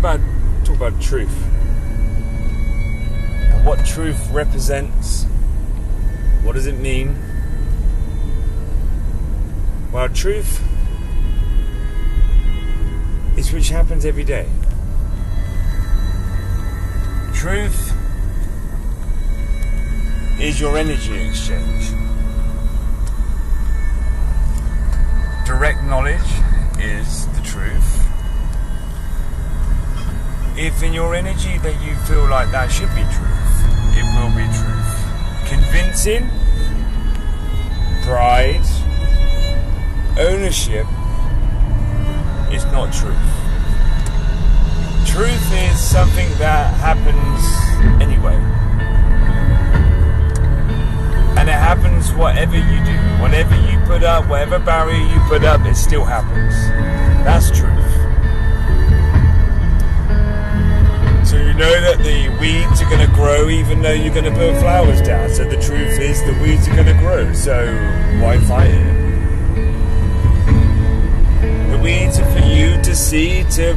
talk about truth and what truth represents. What does it mean? Well, truth is which happens every day. Truth is your energy exchange. Direct knowledge is the truth. If in your energy that you feel like that should be truth, it will be truth. Convincing, pride, ownership is not truth. Truth is something that happens anyway. And it happens whatever you do. Whatever you put up, whatever barrier you put up, it still happens. That's truth. So you know that the weeds are going to grow even though you're going to put flowers down. So the truth is the weeds are going to grow. So why fight it? The weeds are for you to see, to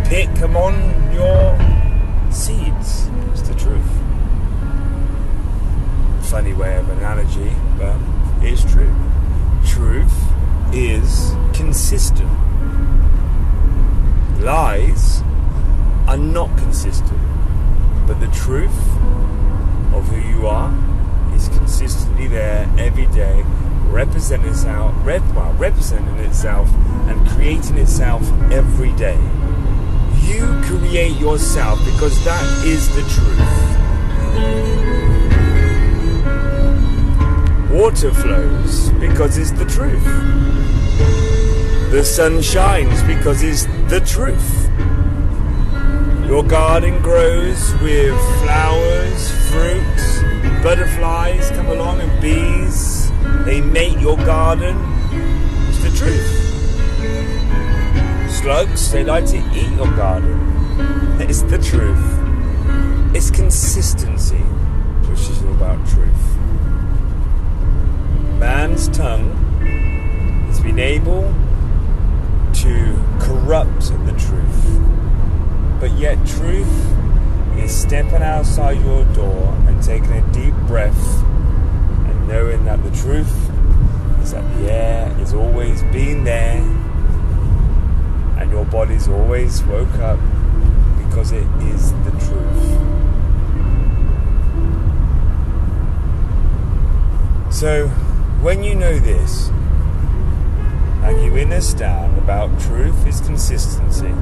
pick them on your seeds. It's the truth. Funny way of analogy, but it's true. Truth is consistent. Lies are not consistent, but the truth of who you are is consistently there every day, representing itself and creating itself every day. You create yourself because that is the truth. Water flows because it's the truth. The sun shines because it's the truth. Your garden grows with flowers, fruits, butterflies come along and bees. They mate your garden. It's the truth. Slugs, they like to eat your garden. It's the truth. It's consistency, which is all about truth. Man's tongue has been able to corrupt the truth. But yet truth is stepping outside your door and taking a deep breath and knowing that the truth is that the air is always been there and your body's always woke up because it is the truth. So when you know this and you understand about truth is consistency,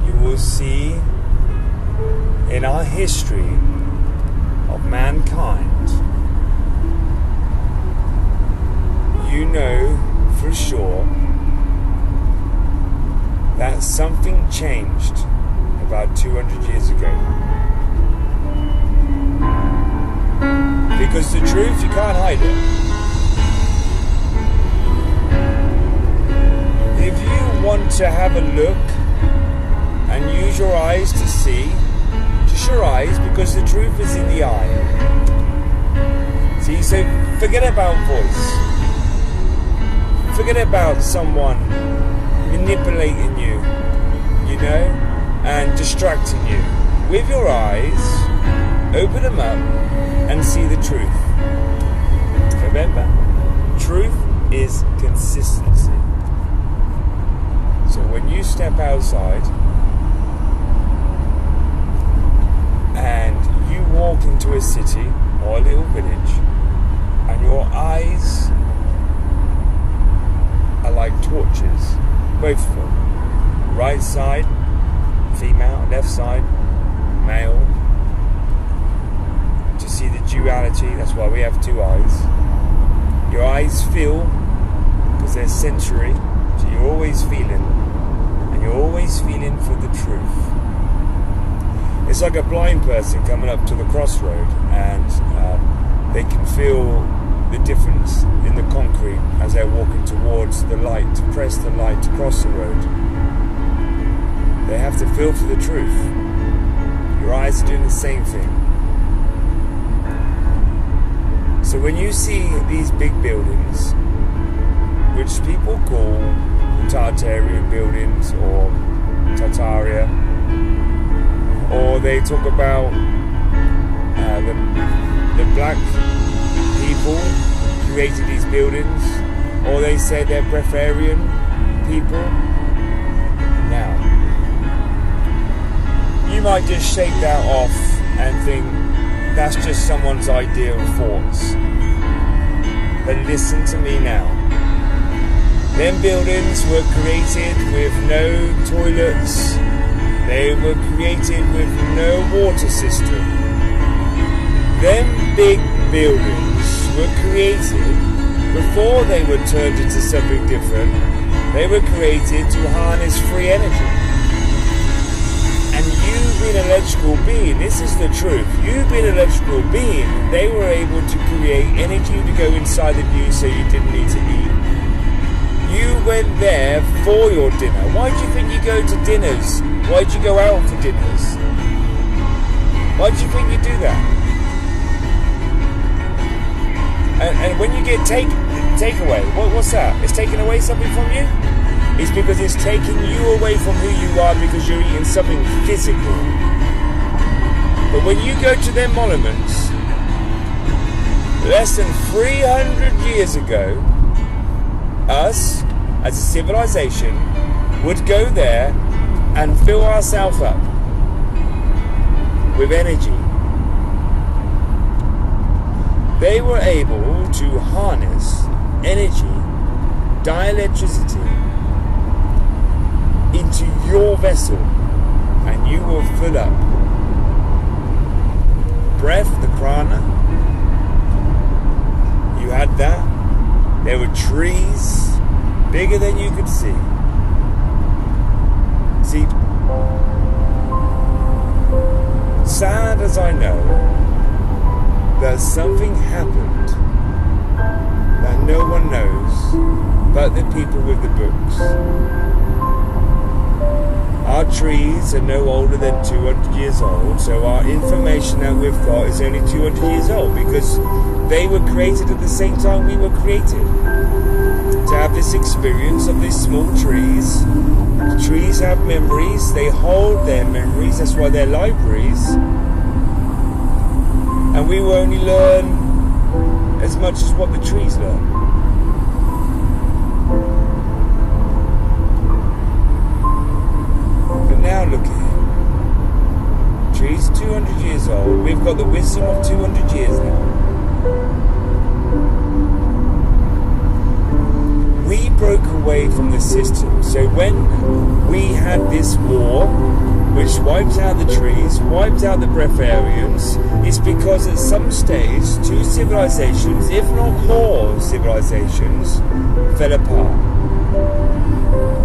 you will see in our history of mankind, you know for sure that something changed about 200 years ago. Because the truth, you can't hide it. If you want to have a look and use your eyes to see, just your eyes, because the truth is in the eye. See, so forget about voice. Forget about someone manipulating you, and distracting you. With your eyes, open them up and see the truth. Remember, truth is consistency. So when you step outside and you walk into a city or a little village and your eyes are like torches, both of them, right side female, left side male, to see the duality. That's why we have two eyes. Your eyes feel because they're sensory, so you're always feeling, and you're always feeling for the truth. It's like a blind person coming up to the crossroad and they can feel the difference in the concrete as they're walking towards the light, to press the light to cross the road. They have to feel for the truth. Your eyes are doing the same thing. So when you see these big buildings, which people call Tartarian buildings or Tartaria, or they talk about the black people created these buildings, or they say they're breatharian people. Now, you might just shake that off and think that's just someone's idea of thoughts. But listen to me now. Them buildings were created with no toilets. They were created with no water system. Them big buildings were created before they were turned into something different. They were created to harness free energy. And you being an electrical being, this is the truth. You being an electrical being, they were able to create energy to go inside of you so you didn't need to eat. You went there for your dinner. Why do you think you go to dinners? Why do you go out for dinners? Why do you think you do that? And when you get takeaway, what's that? It's taking away something from you? It's because it's taking you away from who you are because you're eating something physical. But when you go to them monuments, less than 300 years ago, us, as a civilization, would go there and fill ourselves up with energy. They were able to harness energy, dielectricity, into your vessel, and you will fill up. Breath, the prana, you had that. There were trees bigger than you could see. See, sad as I know, that something happened that no one knows but the people with the books. Our trees are no older than 200 years old, so our information that we've got is only 200 years old because they were created at the same time we were created. To have this experience of these small trees. The trees have memories, they hold their memories, that's why they're libraries. And we will only learn as much as what the trees learn. But now look at it. Trees 200 years old, we've got the wisdom of 200 years now. We broke away from the system. So when we had this war, which wiped out the trees, wiped out the breatharians, it's because at some stage, two civilizations, if not more civilizations, fell apart.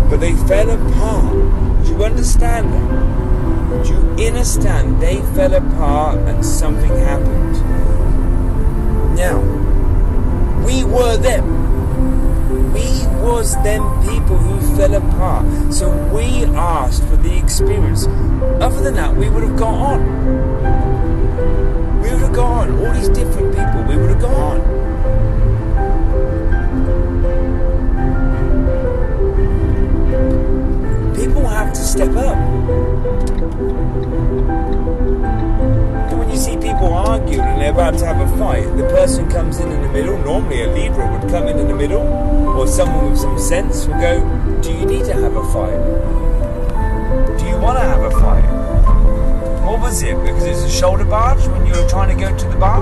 But they fell apart. Do you understand that? Do you understand? They fell apart and something happened. Now, we were them. We was them people who fell apart. So we asked for the experience. Other than that, we would have gone on. We would have gone. All these different people, we would have gone. People have to step up. And when you see people arguing and they're about to have a fight, the person comes in the middle. Normally a leader would come in the middle, or someone with some sense would go, do you need to have a fight? Do you want to have a fight? What was it? Because it's a shoulder barge when you were trying to go to the bar?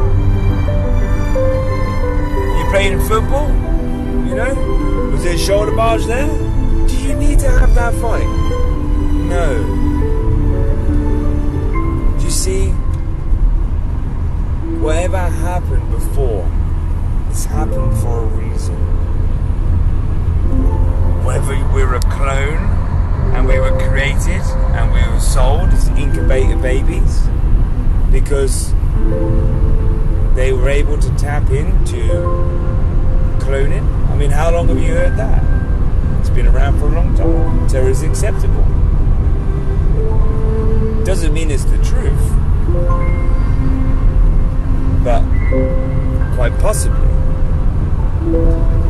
You played in football? You know? Was there a shoulder barge there? Do you need to have that fight? No. Do you see? Whatever happened before, it's happened for a reason. Whether we're a clone and we were created and we were sold as incubator babies because they were able to tap into cloning. I mean, how long have you heard that? It's been around for a long time. So it's acceptable. Doesn't mean it's the truth, but quite possibly.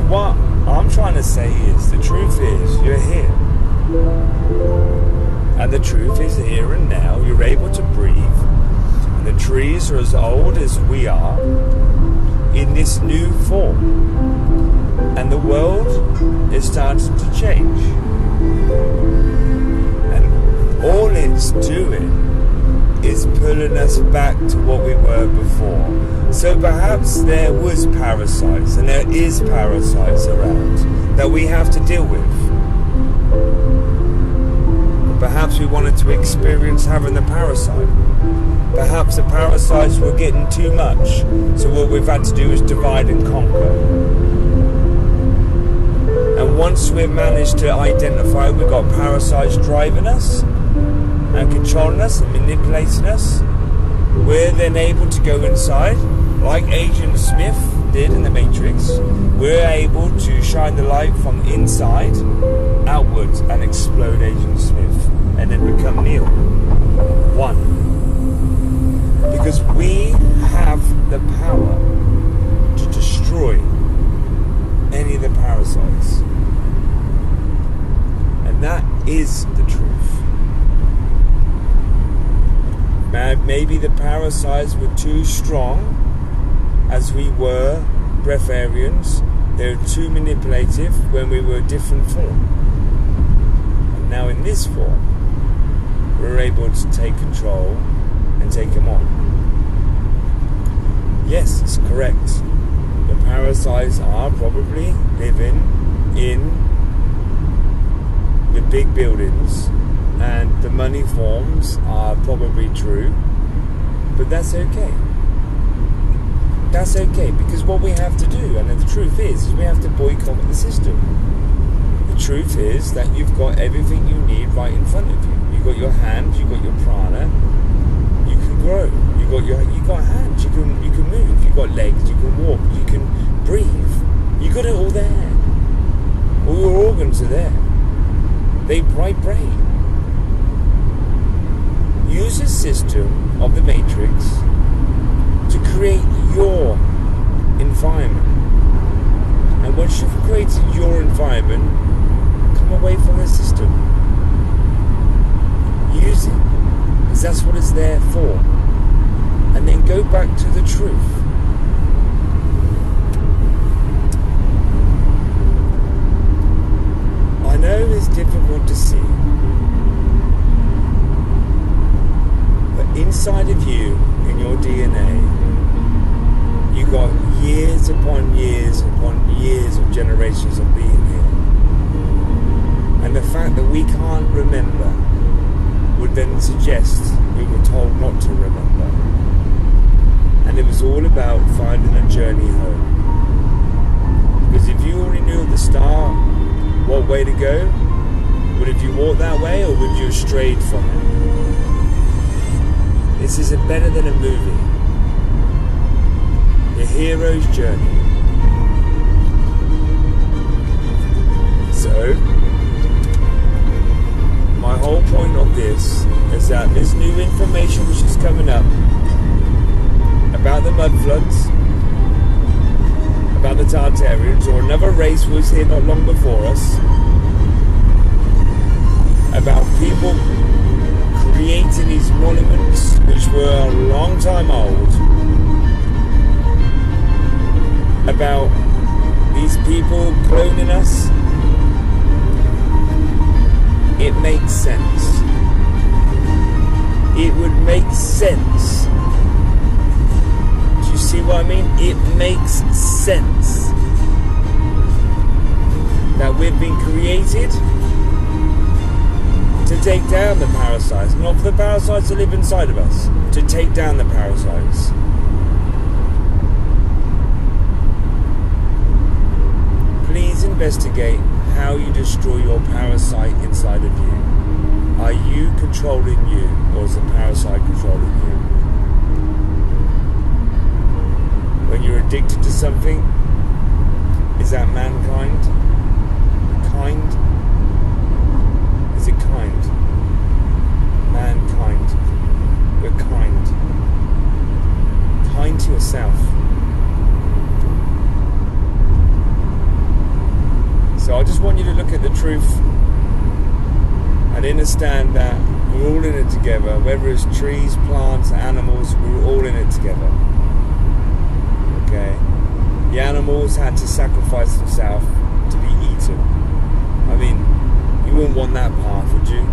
What All I'm trying to say is, the truth is, you're here. And the truth is here and now. You're able to breathe. And the trees are as old as we are in this new form. And the world is starting to change. And all it's doing is pulling us back to what we were before. So perhaps there was parasites, and there is parasites around that we have to deal with. Perhaps we wanted to experience having the parasite. Perhaps the parasites were getting too much. So what we've had to do is divide and conquer. And once we've managed to identify we've got parasites driving us and controlling us and manipulating us, we're then able to go inside, like Agent Smith did in the Matrix. We're able to shine the light from inside outwards and explode Agent Smith and then become Neo. One. Because we have the power to destroy any of the parasites. And that is the truth. Maybe the parasites were too strong as we were breatharians. They were too manipulative when we were a different form. And now in this form, we're able to take control and take them on. Yes, it's correct. The parasites are probably living in the big buildings, and the money forms are probably true, but that's okay. That's okay, because what we have to do, and the truth is we have to boycott the system. The truth is that you've got everything you need right in front of you. You've got your hands, you've got your prana, you can grow. You've got hands, you can move. You've got legs, you can walk, you can breathe. You've got it all there. All your organs are there. They vibrate. Use the system of the Matrix to create your environment. And once you've created your environment, come away from the system. Use it, because that's what it's there for. And then go back to the truth. I know it's difficult to see, but inside of you, in your DNA, you got years upon years upon years of generations of being here. And the fact that we can't remember would then suggest we were told not to remember. And it was all about finding a journey home. Because if you already knew at the start what way to go, would have you walked that way, or would you have strayed from it? This is better than a movie. The hero's journey. So, my whole point of this is that this new information which is coming up about the mud floods, about the Tartarians, or another race was here not long before us, about people creating these monuments which were a long time old, about these people cloning us. It makes sense. It would make sense. Do you see what I mean? It makes sense that we've been created to take down the parasites, not for the parasites to live inside of us, to take down the parasites. Please investigate how you destroy your parasite inside of you. Are you controlling you, or is the parasite controlling you? When you're addicted to something, is that mankind? Kind? Is it kind? Mankind. We're kind. Kind to yourself. understand that we're all in it together, whether it's trees, plants, animals, we're all in it together. Okay? The animals had to sacrifice themselves to be eaten. I mean, you wouldn't want that path, would you?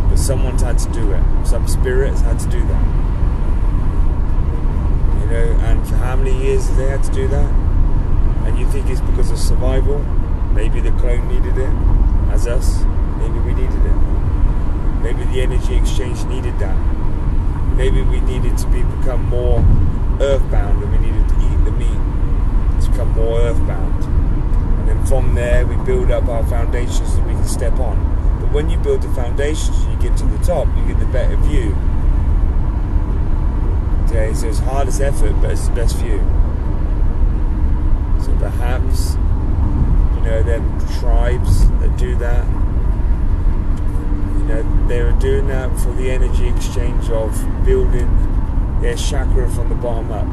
But someone's had to do it. Some spirits had to do that. You know, and for how many years they had to do that? And you think it's because of survival? Maybe the clone needed it, as us. Maybe we needed it. Maybe the energy exchange needed that. Maybe we needed to become more earthbound, and we needed to eat the meat to become more earthbound. And then from there, we build up our foundations that we can step on. But when you build the foundations and you get to the top, you get the better view. Okay, so it's hardest effort, but it's the best view. So perhaps, you know, there are tribes that do that. You know, they were doing that for the energy exchange of building their chakra from the bottom up.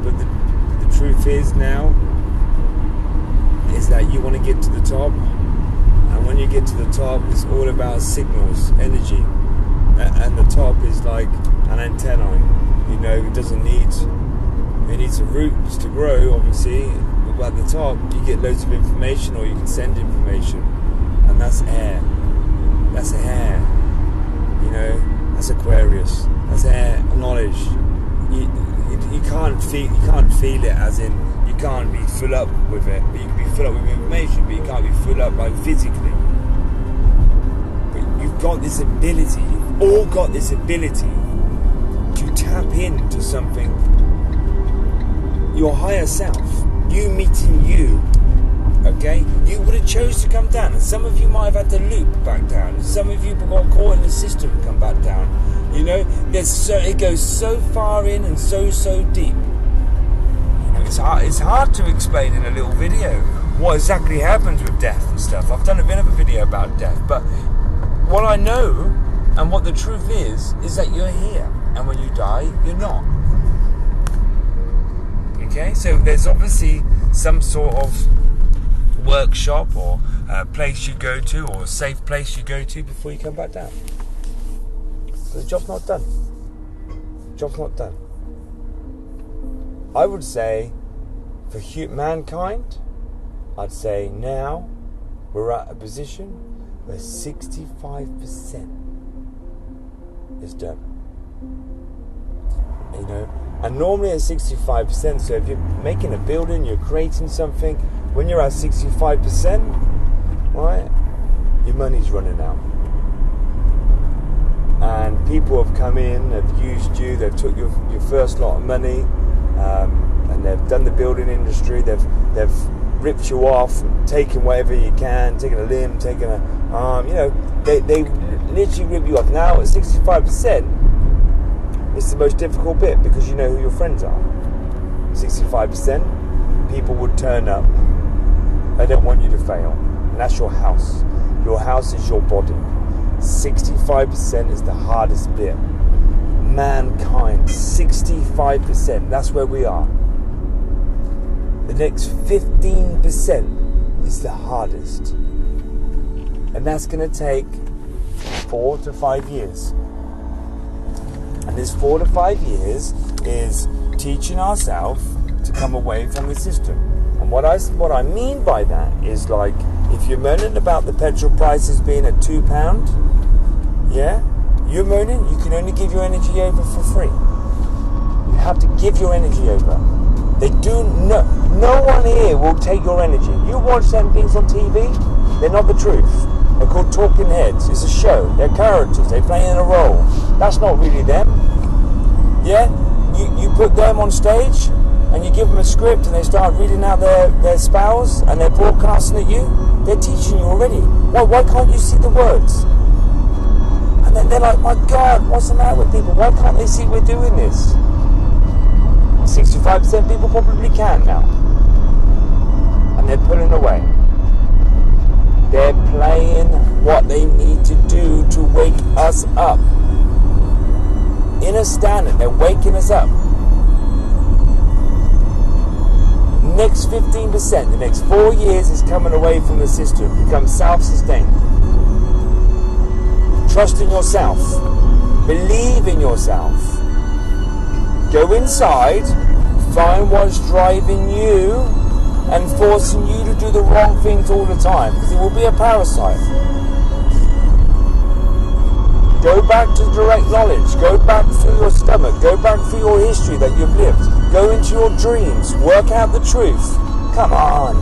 But the truth is now, is that you want to get to the top. And when you get to the top, it's all about signals, energy. And the top is like an antenna. You know, it needs roots to grow, obviously. But at the top, you get loads of information, or you can send information. And that's air. That's air. You know, that's Aquarius. That's air, knowledge. You can't feel it, as in you can't be full up with it, but you can be full up with information, but you can't be full up like physically. But you've got this ability, you've all got this ability to tap into something, your higher self, you meeting you. Okay, you would have chose to come down, and some of you might have had to loop back down, and some of you got caught in the system and come back down. You know, it goes so far in and so deep. You know, it's hard to explain in a little video what exactly happens with death and stuff. I've done a bit of a video about death, but what I know and what the truth is that you're here, and when you die, you're not. Okay, so there's obviously some sort of workshop or place you go to, or a safe place you go to before you come back down. So the job's not done. Job's not done. I would say for mankind, I'd say now we're at a position where 65% is done. You know, and normally at 65%, so if you're making a building, you're creating something, when you're at 65%, right, your money's running out. And people have come in, have used you, they've took your first lot of money, and they've done the building industry, they've ripped you off, and taken whatever you can, taken a limb, taken a arm, you know, they literally rip you off. Now at 65%, it's the most difficult bit, because you know who your friends are. 65%, people would turn up. They don't want you to fail. And that's your house. Your house is your body. 65% is the hardest bit. Mankind, 65%, that's where we are. The next 15% is the hardest. And that's going to take 4 to 5 years. And this 4 to 5 years is teaching ourselves to come away from the system. And what I mean by that is, like, if you're moaning about the petrol prices being at £2, yeah, you're moaning, you can only give your energy over for free. You have to give your energy over. No one here will take your energy. You watch them things on TV, they're not the truth. They're called talking heads. It's a show. They're characters. They play in a role. That's not really them. Yeah? You put them on stage and you give them a script and they start reading out their spells and they're broadcasting at you. They're teaching you already. Why can't you see the words? And then they're like, my God, what's the matter with people? Why can't they see we're doing this? 65% people probably can now. And they're pulling away. They're playing what they need to do to wake us up. Inner standard, they're waking us up. Next 15%, the next 4 years is coming away from the system, become self-sustained. Trust in yourself. Believe in yourself. Go inside, find what's driving you and forcing you to do the wrong things all the time, because it will be a parasite. Go back to direct knowledge. Go back through your stomach. Go back through your history that you've lived. Go into your dreams. Work out the truth. Come on.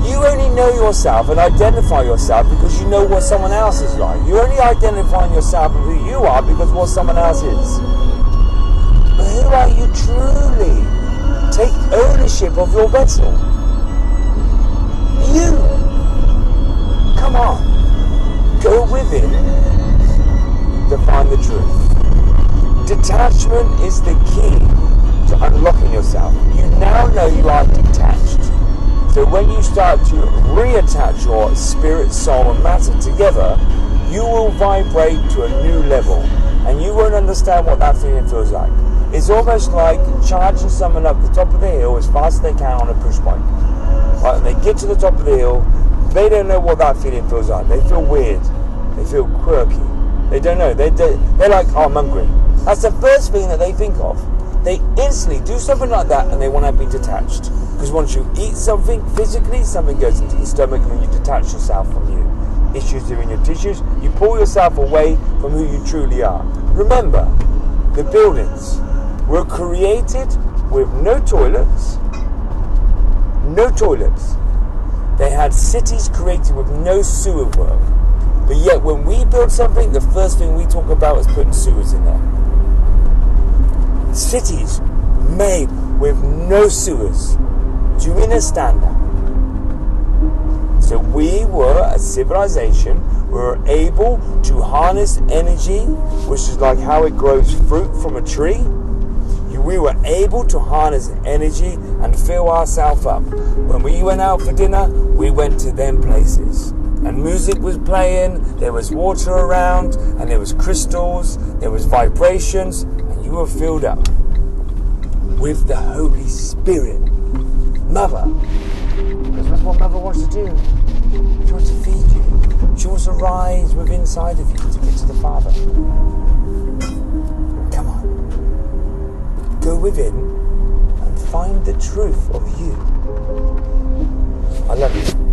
You only know yourself and identify yourself because you know what someone else is like. You're only identifying yourself and who you are because what someone else is. But who are you truly? Take ownership of your vessel. You. Come on. Go within to find the truth. Detachment is the key to unlocking yourself. You now know you are detached. So when you start to reattach your spirit, soul and matter together, you will vibrate to a new level. And you won't understand what that feeling feels like. It's almost like charging someone up the top of the hill as fast as they can on a push bike. Right, and they get to the top of the hill, they don't know what that feeling feels like. They feel weird. They feel quirky. They don't know. They're like, oh, I'm hungry. That's the first thing that they think of. They instantly do something like that and they want to be detached. Because once you eat something physically, something goes into the stomach and then you detach yourself from you. Issues are in your tissues. You pull yourself away from who you truly are. Remember, the buildings were created with no toilets. No toilets. They had cities created with no sewer work. But yet when we build something, the first thing we talk about is putting sewers in there. Cities made with no sewers. Do you understand that? So we were a civilization. We were able to harness energy, which is like how it grows fruit from a tree. We were able to harness energy and fill ourselves up. When we went out for dinner, we went to them places. And music was playing, there was water around, and there was crystals, there was vibrations, and you were filled up with the Holy Spirit. Mother. Because that's what Mother wants to do. She wants to feed you. She wants to rise within inside of you to get to the Father. Come on. Go within and find the truth of you. I love you.